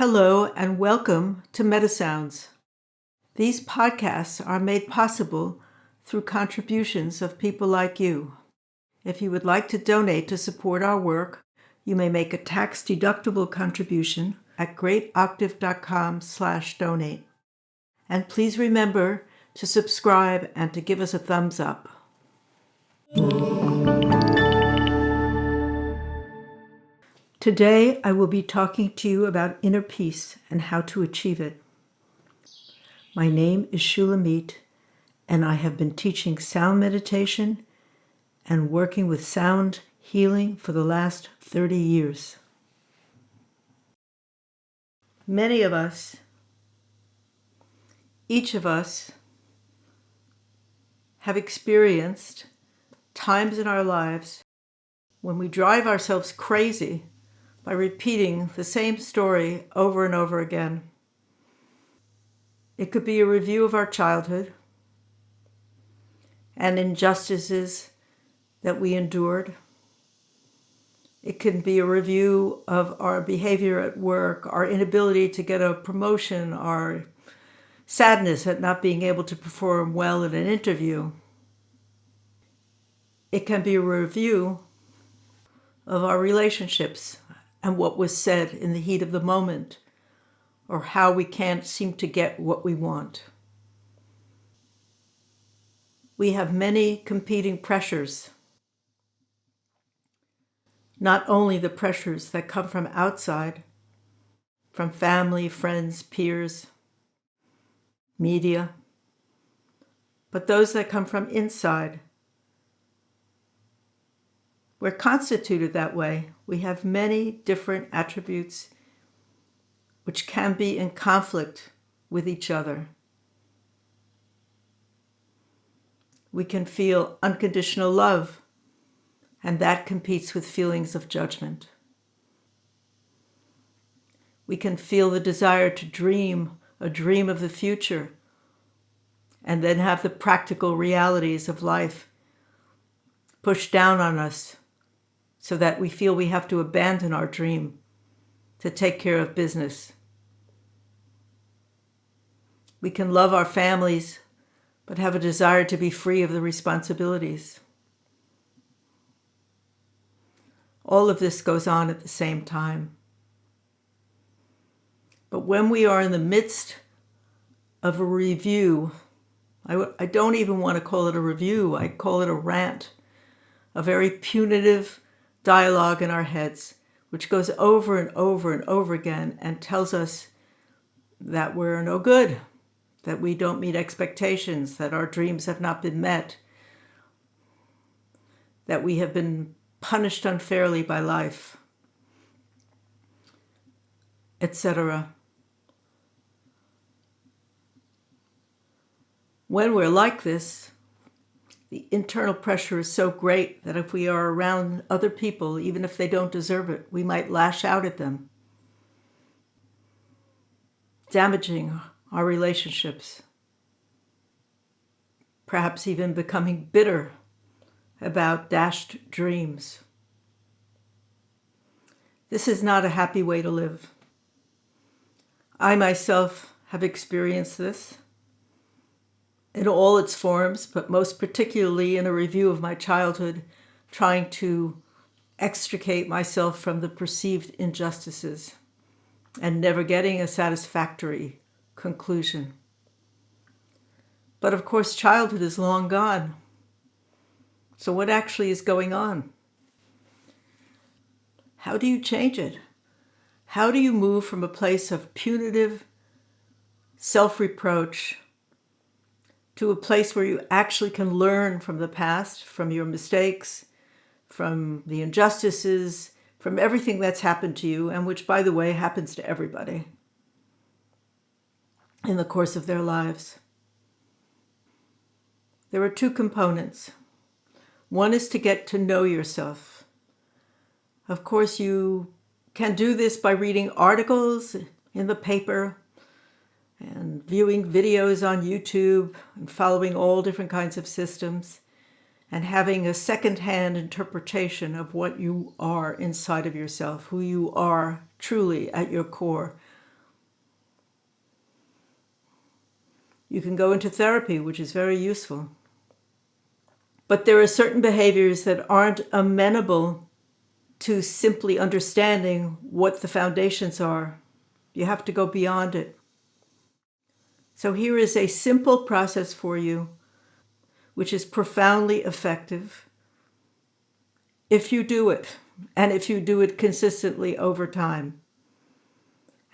Hello and welcome to Metasounds. These podcasts are made possible through contributions of people like you. If you would like to donate to support our work, you may make a tax-deductible contribution at greatoctave.com/donate. And please remember to subscribe and to give us a thumbs up. Today, I will be talking to you about inner peace and how to achieve it. My name is Shulamit, and I have been teaching sound meditation and working with sound healing for the last 30 years. Many of us, each of us, have experienced times in our lives when we drive ourselves crazy by repeating the same story over and over again. It could be a review of our childhood and injustices that we endured. It can be a review of our behavior at work, our inability to get a promotion, our sadness at not being able to perform well in an interview. It can be a review of our relationships and what was said in the heat of the moment, or how we can't seem to get what we want. We have many competing pressures. Not only the pressures that come from outside, from family, friends, peers, media, but those that come from inside. We're constituted that way. We have many different attributes which can be in conflict with each other. We can feel unconditional love, and that competes with feelings of judgment. We can feel the desire to dream a dream of the future, and then have the practical realities of life pushed down on us so that we feel we have to abandon our dream to take care of business. We can love our families, but have a desire to be free of the responsibilities. All of this goes on at the same time. But when we are in the midst of a review, I don't even want to call it a review, I call it a rant, a very punitive dialogue in our heads, which goes over and over and over again and tells us that we're no good, that we don't meet expectations, that our dreams have not been met, that we have been punished unfairly by life, etc. When we're like this, the internal pressure is so great that if we are around other people, even if they don't deserve it, we might lash out at them, damaging our relationships, perhaps even becoming bitter about dashed dreams. This is not a happy way to live. I myself have experienced this in all its forms, but most particularly in a review of my childhood, trying to extricate myself from the perceived injustices and never getting a satisfactory conclusion. But of course, childhood is long gone. So what actually is going on? How do you change it? How do you move from a place of punitive self-reproach to a place where you actually can learn from the past, from your mistakes, from the injustices, from everything that's happened to you, and which, by the way, happens to everybody in the course of their lives? There are two components. One is to get to know yourself. Of course, you can do this by reading articles in the paper and viewing videos on YouTube and following all different kinds of systems and having a second-hand interpretation of what you are inside of yourself, who you are truly at your core, You can go into therapy, which is very useful. But there are certain behaviors that aren't amenable to simply understanding what the foundations are. You have to go beyond it. So here is a simple process for you, which is profoundly effective if you do it, and if you do it consistently over time.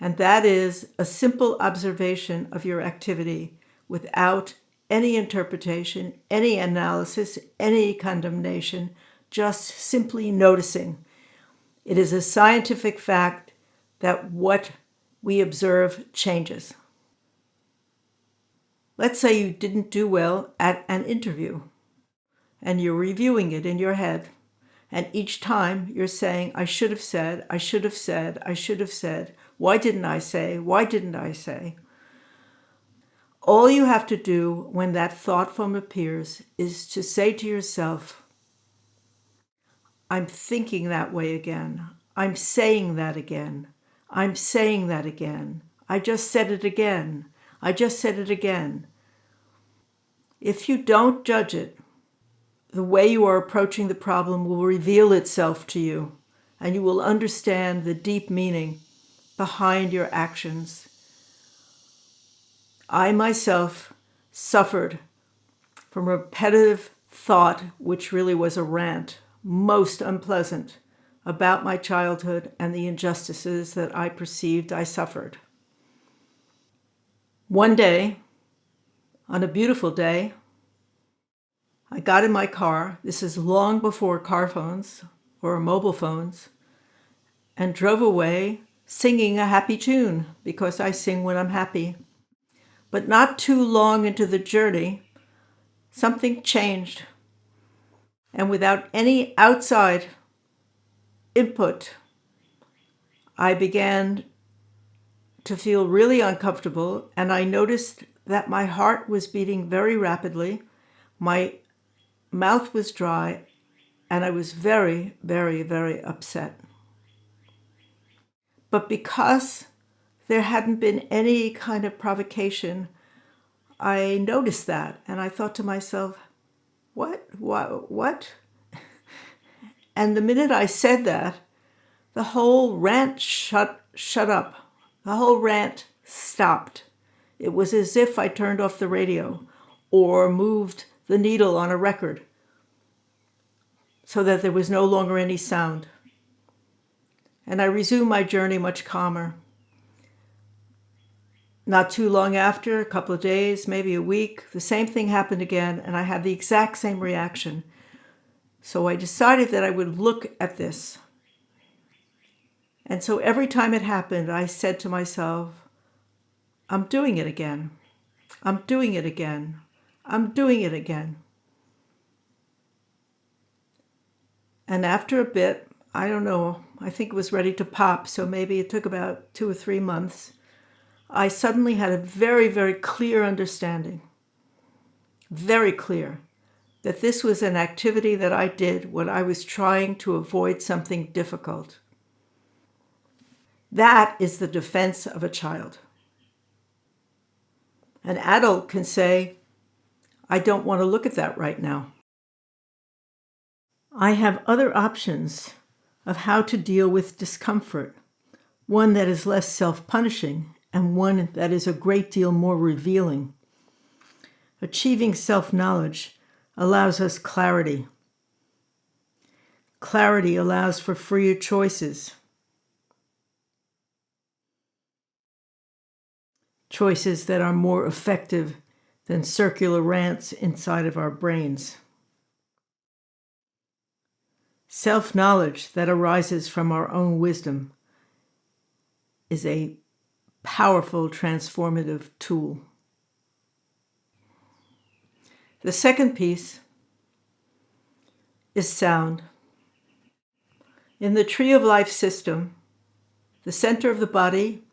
And that is a simple observation of your activity without any interpretation, any analysis, any condemnation, just simply noticing. It is a scientific fact that what we observe changes. Let's say you didn't do well at an interview, and you're reviewing it in your head. And each time you're saying, I should have said, I should have said, I should have said. Why didn't I say? Why didn't I say? All you have to do when that thought form appears is to say to yourself, I'm thinking that way again. I'm saying that again. I'm saying that again. I just said it again. I just said it again. If you don't judge it, the way you are approaching the problem will reveal itself to you, and you will understand the deep meaning behind your actions. I myself suffered from repetitive thought, which really was a rant, most unpleasant, about my childhood and the injustices that I perceived I suffered. One day, on a beautiful day, I got in my car, this is long before car phones or mobile phones, and drove away singing a happy tune, because I sing when I'm happy. But not too long into the journey, something changed. And without any outside input, I began to feel really uncomfortable, and I noticed that my heart was beating very rapidly, my mouth was dry, and I was very, very, very upset. But because there hadn't been any kind of provocation, I noticed that, and I thought to myself, what? And the minute I said that, the whole rant shut up. The whole rant stopped. It was as if I turned off the radio or moved the needle on a record so that there was no longer any sound. And I resumed my journey much calmer. Not too long after, a couple of days, maybe a week, the same thing happened again, and I had the exact same reaction. So I decided that I would look at this. And so every time it happened, I said to myself, I'm doing it again. I'm doing it again. I'm doing it again. And after a bit, I don't know, I think it was ready to pop, so maybe it took about 2 or 3 months, I suddenly had a very, very clear understanding, very clear, that this was an activity that I did when I was trying to avoid something difficult. That is the defense of a child. An adult can say, I don't want to look at that right now. I have other options of how to deal with discomfort, one that is less self-punishing and one that is a great deal more revealing. Achieving self-knowledge allows us clarity. Clarity allows for freer choices. Choices that are more effective than circular rants inside of our brains. Self-knowledge that arises from our own wisdom is a powerful transformative tool. The second piece is sound. In the tree of life system, the center of the body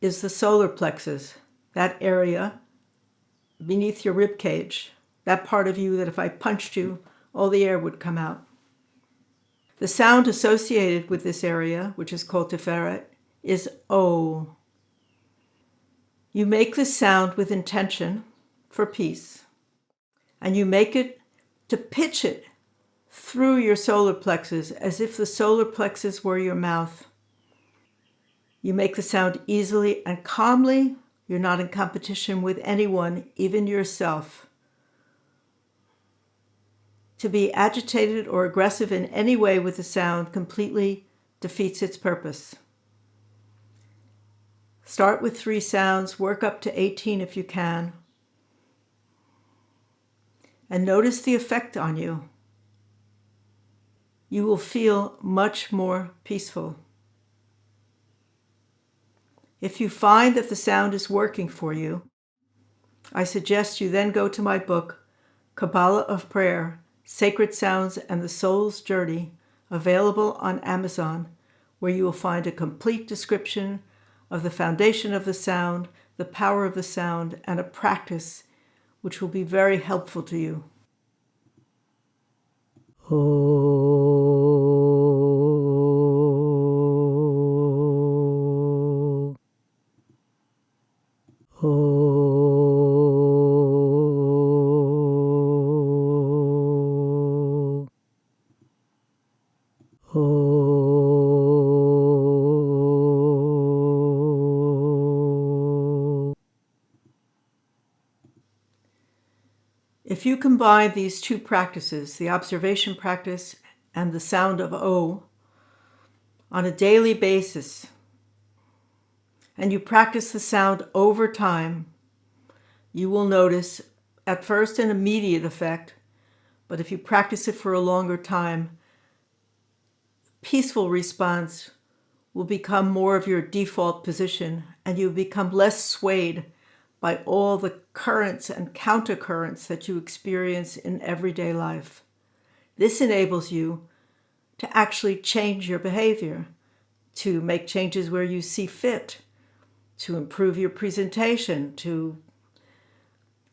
is the solar plexus, that area beneath your rib cage, that part of you that if I punched you, all the air would come out. The sound associated with this area, which is called Tiferet, is O. You make the sound with intention for peace, and you make it to pitch it through your solar plexus as if the solar plexus were your mouth. You make the sound easily and calmly. You're not in competition with anyone, even yourself. To be agitated or aggressive in any way with the sound completely defeats its purpose. Start with 3 sounds, work up to 18 if you can, and notice the effect on you. You will feel much more peaceful. If you find that the sound is working for you, I suggest you then go to my book, Kabbalah of Prayer, Sacred Sounds and the Soul's Journey, available on Amazon, where you will find a complete description of the foundation of the sound, the power of the sound, and a practice which will be very helpful to you. If you combine these 2 practices, the observation practice and the sound of O, on a daily basis, and you practice the sound over time, you will notice at first an immediate effect, but if you practice it for a longer time, peaceful response will become more of your default position, and you become less swayed by all the currents and countercurrents that you experience in everyday life. This enables you to actually change your behavior, to make changes where you see fit, to improve your presentation, to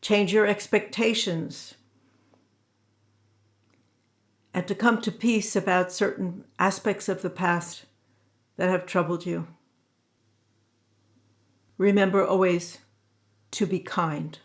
change your expectations, and to come to peace about certain aspects of the past that have troubled you. Remember always to be kind.